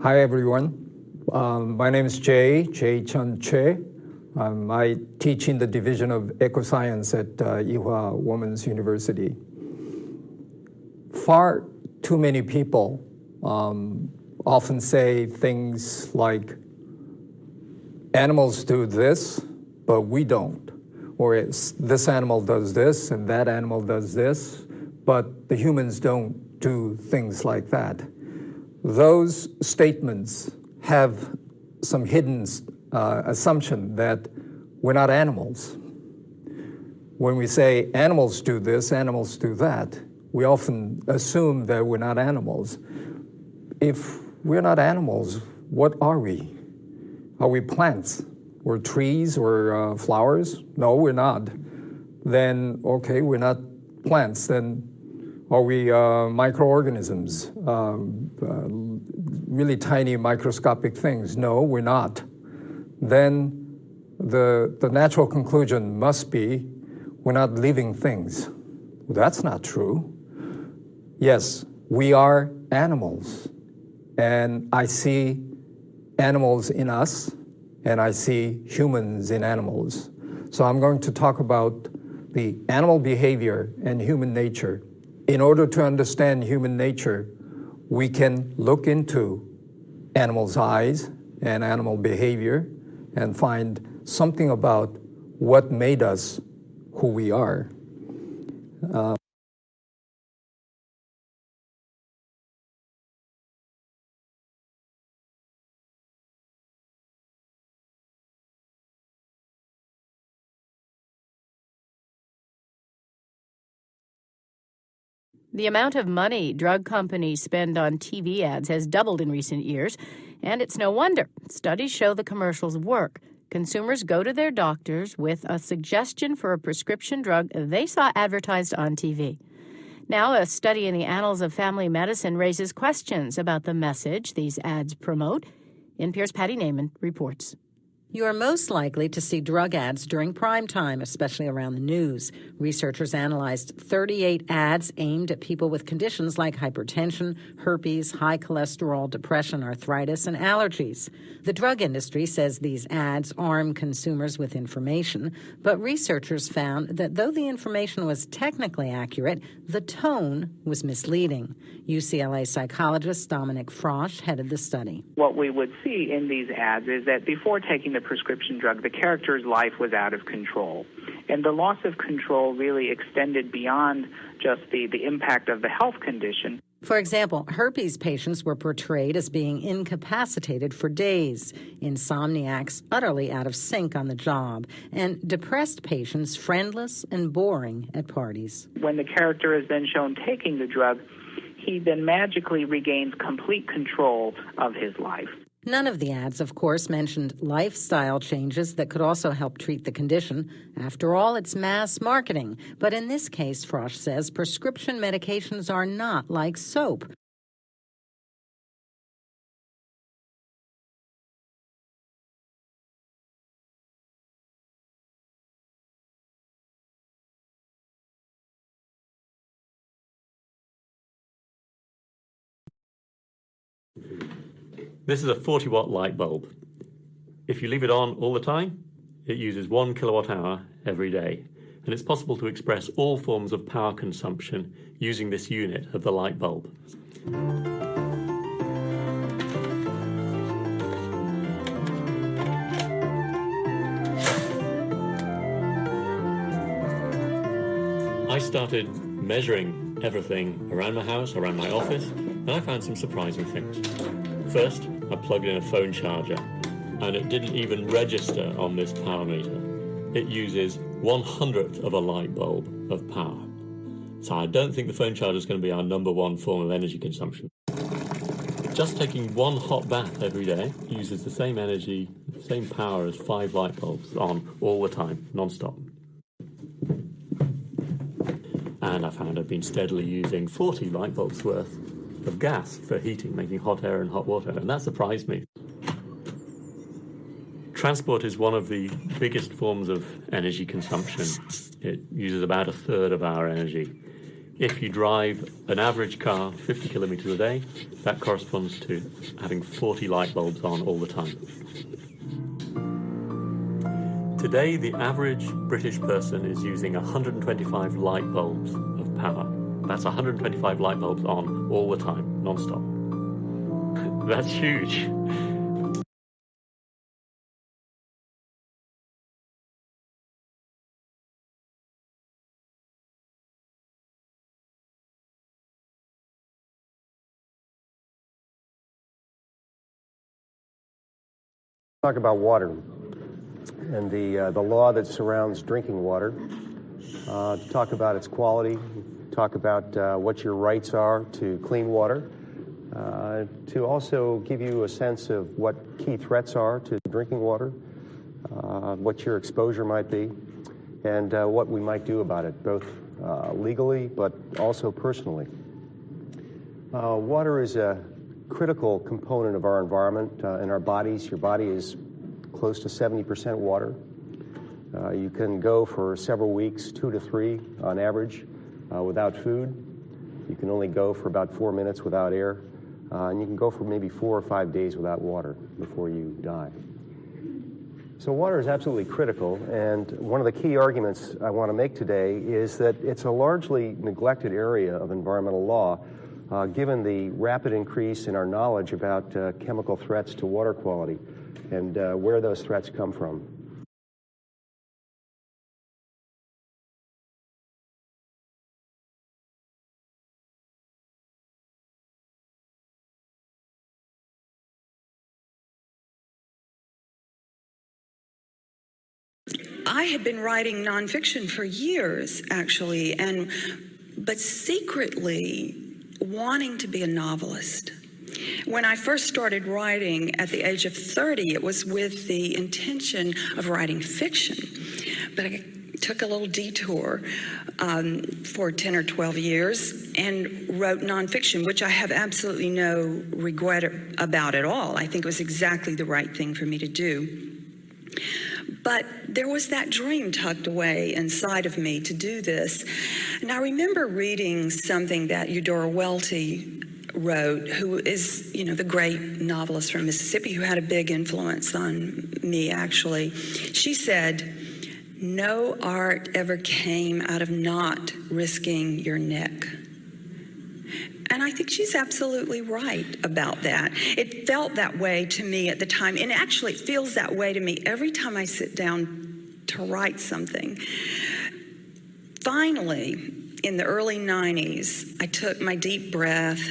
Hi, everyone. My name is 𝐡𝐢𝐠𝐡𝐥𝐲-𝐬𝐤. I teach in the Division of Ecoscience at Ewha Women's University. Far too many people often say things like, animals do this, but we don't. Or this animal does this and that animal does this, but the humans don't do things like that. Those statements have some hidden assumption that we're not animals. When we say animals do this, animals do that, we often assume that we're not animals. If we're not animals, what are we? Are we plants? Or trees or flowers? No, we're not. Then, okay, we're not plants. Then are we microorganisms? Really tiny microscopic things? No, we're not. Then the natural conclusion must be we're not living things. Well, that's not true. Yes, we are animals. And I see animals in us, and I see humans in animals. So I'm going to talk about the animal behavior and human nature. In order to understand human nature, we can look into animals' eyes and animal behavior and find something about what made us who we are. The amount of money drug companies spend on TV ads has doubled in recent years, and it's no wonder. Studies show the commercials work. Consumers go to their doctors with a suggestion for a prescription drug they saw advertised on TV. Now, a study in the Annals of Family Medicine raises questions about the message these ads promote. NPR's Patty Naiman reports. You are most likely to see drug ads during prime time, especially around the news. Researchers analyzed 38 ads aimed at people with conditions like hypertension, herpes, high cholesterol, depression, arthritis, and allergies. The drug industry says these ads arm consumers with information, but researchers found that though the information was technically accurate, the tone was misleading. UCLA psychologist Dominic Frosch headed the study. What we would see in these ads is that before taking the prescription drug, the character's life was out of control. And the loss of control really extended beyond just the impact of the health condition. For example, herpes patients were portrayed as being incapacitated for days, insomniacs utterly out of sync on the job, and depressed patients friendless and boring at parties. When the character is then shown taking the drug, he then magically regains complete control of his life. None of the ads, of course, mentioned lifestyle changes that could also help treat the condition. After all, it's mass marketing. But in this case, Frosch says, prescription medications are not like soap. This is a 40-watt light bulb. If you leave it on all the time, it uses 1 kilowatt hour every day. And it's possible to express all forms of power consumption using this unit of the light bulb. I started measuring everything around my house, around my office, and I found some surprising things. First, I plugged in a phone charger, and it didn't even register on this power meter. It uses 1/100th of a light bulb of power. So I don't think the phone charger is going to be our #1 form of energy consumption. Just taking one hot bath every day uses the same energy, the same power as 5 light bulbs on all the time, non-stop. And I found I've been steadily using 40 light bulbs worth of gas for heating, making hot air and hot water, and that surprised me. Transport is one of the biggest forms of energy consumption. It uses about 1/3 of our energy. If you drive an average car 50 kilometers a day, that corresponds to having 40 light bulbs on all the time. Today, the average British person is using 125 light bulbs of power. That's 125 light bulbs on all the time, non-stop. That's huge. Talk about water and the law that surrounds drinking water. To talk about its quality, talk about what your rights are to clean water, to also give you a sense of what key threats are to drinking water, what your exposure might be, and what we might do about it, both legally but also personally. Water is a critical component of our environment and our bodies. Your body is close to 70% water. You can go for several weeks, 2 to 3 on average, without food. You can only go for about 4 minutes without air. And you can go for maybe 4 or 5 days without water before you die. So water is absolutely critical, and one of the key arguments I want to make today is that it's a largely neglected area of environmental law, given the rapid increase in our knowledge about chemical threats to water quality and where those threats come from. I had been writing nonfiction for years, actually, but secretly wanting to be a novelist. When I first started writing at the age of 30, it was with the intention of writing fiction. But I took a little detour for 10 or 12 years and wrote nonfiction, which I have absolutely no regret about at all. I think it was exactly the right thing for me to do. But there was that dream tucked away inside of me to do this. And I remember reading something that Eudora Welty wrote, who is, the great novelist from Mississippi, who had a big influence on me, actually. She said, "No art ever came out of not risking your neck." And I think she's absolutely right about that. It felt that way to me at the time, and actually it feels that way to me every time I sit down to write something. Finally, in the early 90s, I took my deep breath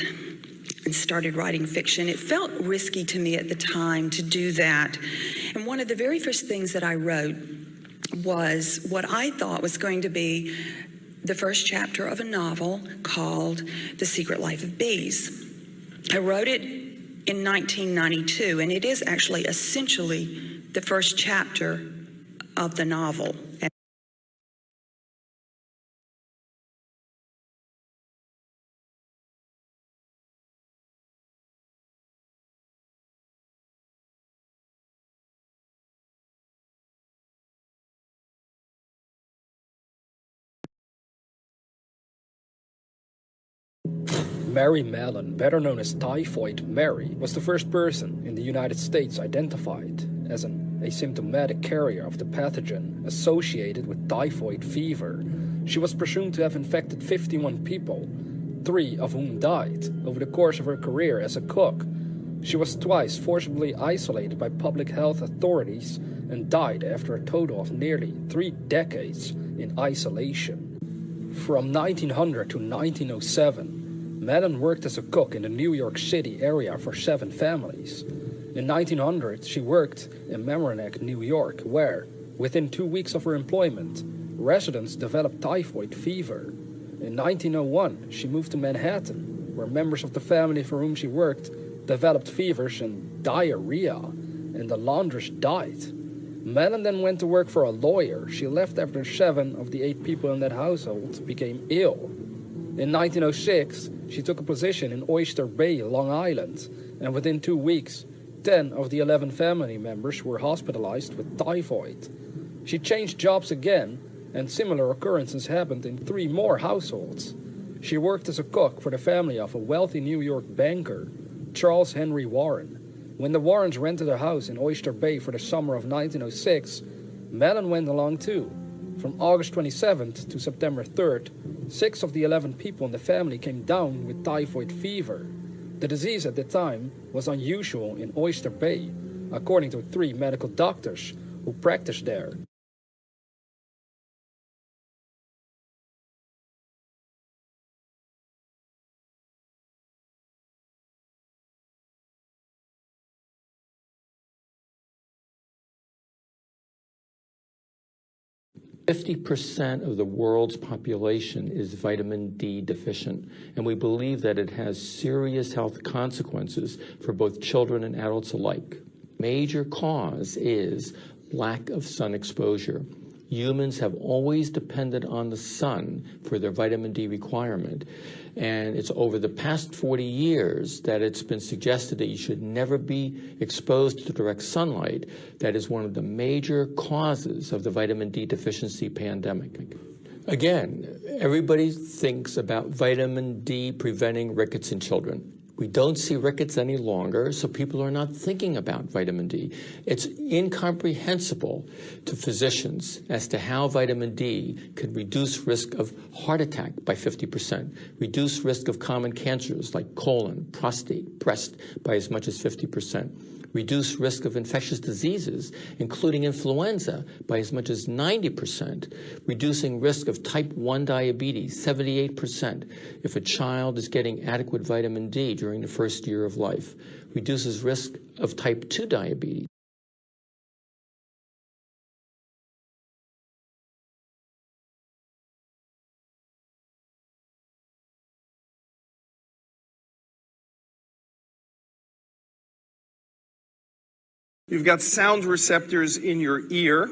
and started writing fiction. It felt risky to me at the time to do that. And one of the very first things that I wrote was what I thought was going to be the first chapter of a novel called The Secret Life of Bees. I wrote it in 1992, and it is actually essentially the first chapter of the novel. Mary Mallon, better known as Typhoid Mary, was the first person in the United States identified as an asymptomatic carrier of the pathogen associated with typhoid fever. She was presumed to have infected 51 people, 3 of whom died over the course of her career as a cook. She was twice forcibly isolated by public health authorities and died after a total of nearly 3 decades in isolation. From 1900 to 1907, Mallon worked as a cook in the New York City area for 7 families. In 1900, she worked in Mamaroneck, New York, where, within 2 weeks of her employment, residents developed typhoid fever. In 1901, she moved to Manhattan, where members of the family for whom she worked developed fevers and diarrhea, and the laundress died. Mallon then went to work for a lawyer. She left after 7 of the 8 people in that household became ill. In 1906, she took a position in Oyster Bay, Long Island, and within 2 weeks, 10 of the 11 family members were hospitalized with typhoid. She changed jobs again, and similar occurrences happened in 3 more households. She worked as a cook for the family of a wealthy New York banker, Charles Henry Warren. When the Warrens rented a house in Oyster Bay for the summer of 1906, Mallon went along too. From August 27th to September 3rd, 6 of the 11 people in the family came down with typhoid fever. The disease at the time was unusual in Oyster Bay, according to 3 medical doctors who practiced there. 50% of the world's population is vitamin D deficient, and we believe that it has serious health consequences for both children and adults alike. Major cause is lack of sun exposure. Humans have always depended on the sun for their vitamin D requirement. And it's over the past 40 years that it's been suggested that you should never be exposed to direct sunlight. That is one of the major causes of the vitamin D deficiency pandemic. Again, everybody thinks about vitamin D preventing rickets in children. We don't see rickets any longer, so people are not thinking about vitamin D. It's incomprehensible to physicians as to how vitamin D could reduce risk of heart attack by 50%, reduce risk of common cancers like colon, prostate, breast by as much as 50%, reduce risk of infectious diseases, including influenza, by as much as 90%, reducing risk of type 1 diabetes, 78%, if a child is getting adequate vitamin D during the first year of life, reduces risk of type 2 diabetes. You've got sound receptors in your ear,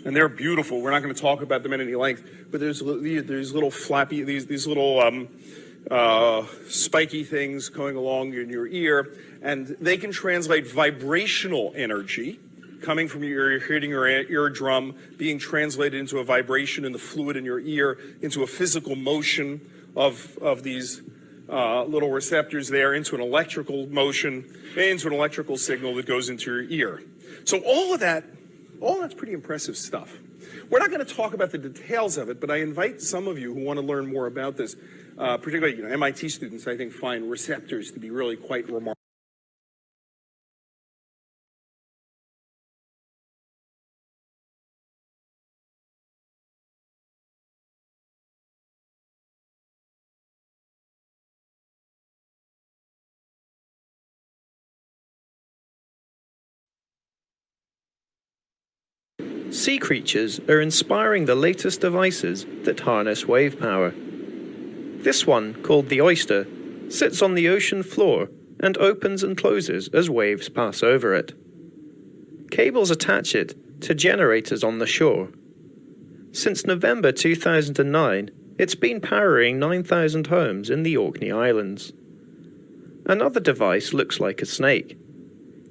and they're beautiful. We're not going to talk about them at any length, but there's little flappy, these little spiky things going along in your ear, and they can translate vibrational energy coming from your ear, hitting your eardrum, being translated into a vibration in the fluid in your ear, into a physical motion of these little receptors there, into an electrical motion, into an electrical signal that goes into your ear. So all that's pretty impressive stuff. We're not going to talk about the details of it, but I invite some of you who want to learn more about this, particularly MIT students, I think, find receptors to be really quite remarkable. Sea creatures are inspiring the latest devices that harness wave power. This one, called the oyster, sits on the ocean floor and opens and closes as waves pass over it. Cables attach it to generators on the shore. Since November 2009, it's been powering 9,000 homes in the Orkney Islands. Another device looks like a snake.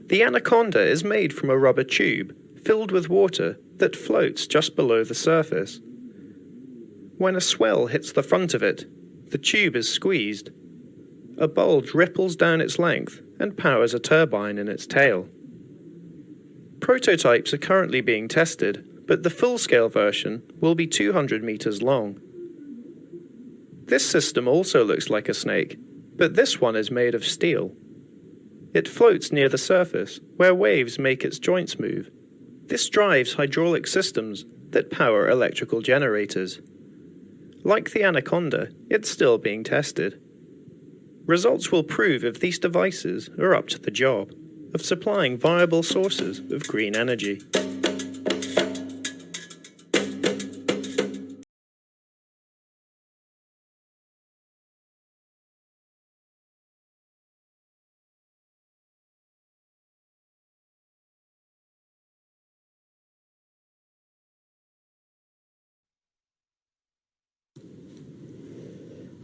The anaconda is made from a rubber tube filled with water that floats just below the surface. When a swell hits the front of it, the tube is squeezed. A bulge ripples down its length and powers a turbine in its tail. Prototypes are currently being tested, but the full-scale version will be 200 meters long. This system also looks like a snake, but this one is made of steel. It floats near the surface, where waves make its joints move. This drives hydraulic systems that power electrical generators. Like the anaconda, it's still being tested. Results will prove if these devices are up to the job of supplying viable sources of green energy.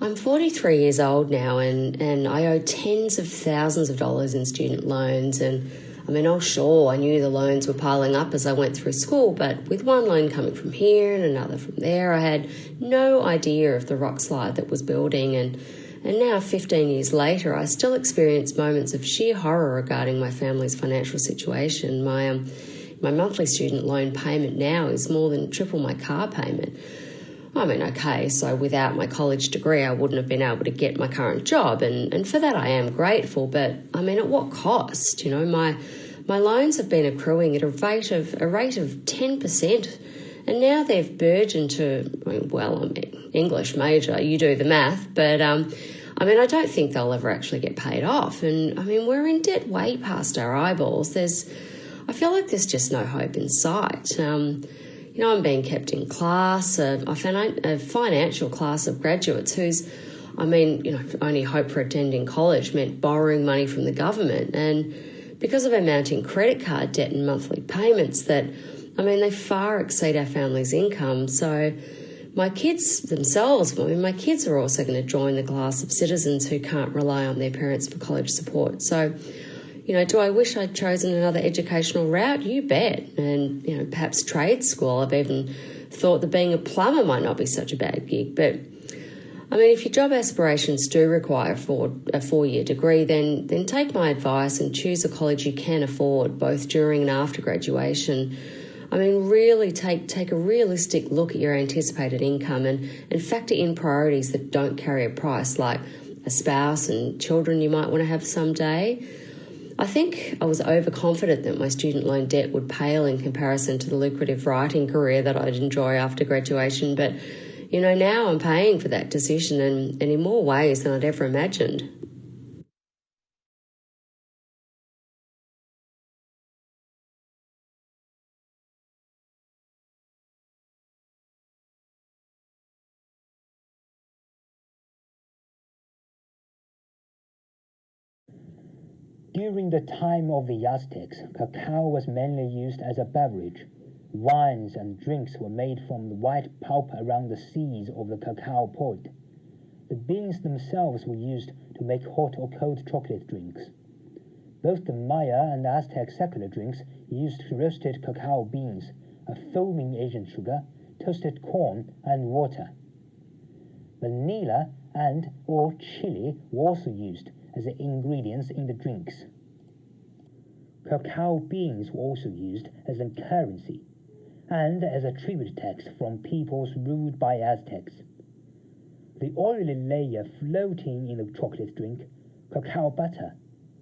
I'm 43 years old now and I owe tens of thousands of dollars in student loans, and I knew the loans were piling up as I went through school, but with one loan coming from here and another from there, I had no idea of the rock slide that was building, and now 15 years later I still experience moments of sheer horror regarding my family's financial situation. My monthly student loan payment now is more than triple my car payment. So without my college degree, I wouldn't have been able to get my current job, and for that I am grateful, but at what cost? My loans have been accruing at a rate of 10%, and now they've burgeoned to, I'm an English major, you do the math, but I don't think they'll ever actually get paid off, and we're in debt way past our eyeballs. I feel like there's just no hope in sight. I'm being kept in class, a financial class of graduates whose, only hope for attending college meant borrowing money from the government. And because of our mounting credit card debt and monthly payments they far exceed our family's income. So my kids themselves, my kids are also going to join the class of citizens who can't rely on their parents for college support. So, do I wish I'd chosen another educational route? You bet. And, perhaps trade school. I've even thought that being a plumber might not be such a bad gig. But, if your job aspirations do require a four-year degree, then take my advice and choose a college you can afford, both during and after graduation. Really take a realistic look at your anticipated income and factor in priorities that don't carry a price, like a spouse and children you might want to have someday. I think I was overconfident that my student loan debt would pale in comparison to the lucrative writing career that I'd enjoy after graduation, but now I'm paying for that decision and in more ways than I'd ever imagined. During the time of the Aztecs, cacao was mainly used as a beverage. Wines and drinks were made from the white pulp around the seeds of the cacao pod. The beans themselves were used to make hot or cold chocolate drinks. Both the Maya and Aztec secular drinks used roasted cacao beans, a foaming agent sugar, toasted corn, and water. Vanilla and/or chili were also used as the ingredients in the drinks. Cacao beans were also used as a currency and as a tribute tax from peoples ruled by Aztecs. The oily layer floating in the chocolate drink, cacao butter,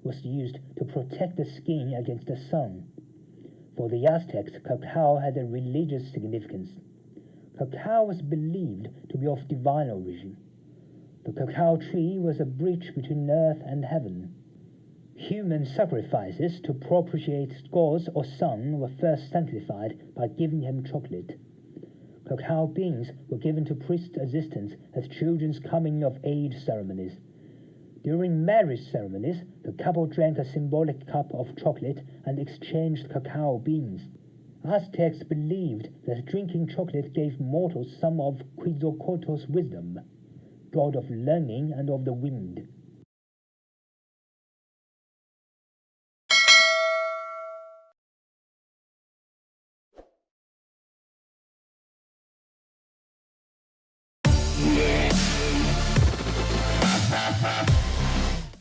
was used to protect the skin against the sun. For the Aztecs, cacao had a religious significance. Cacao was believed to be of divine origin. The cacao tree was a bridge between earth and heaven. Human sacrifices to propitiate gods or sun were first sanctified by giving him chocolate. Cacao beans were given to priest assistants as children's coming-of-age ceremonies. During marriage ceremonies, the couple drank a symbolic cup of chocolate and exchanged cacao beans. Aztecs believed that drinking chocolate gave mortals some of 𝐡𝐢𝐠𝐡𝐥𝐲-𝐬𝐤𝐢𝐥𝐿's wisdom, god of learning and of the wind.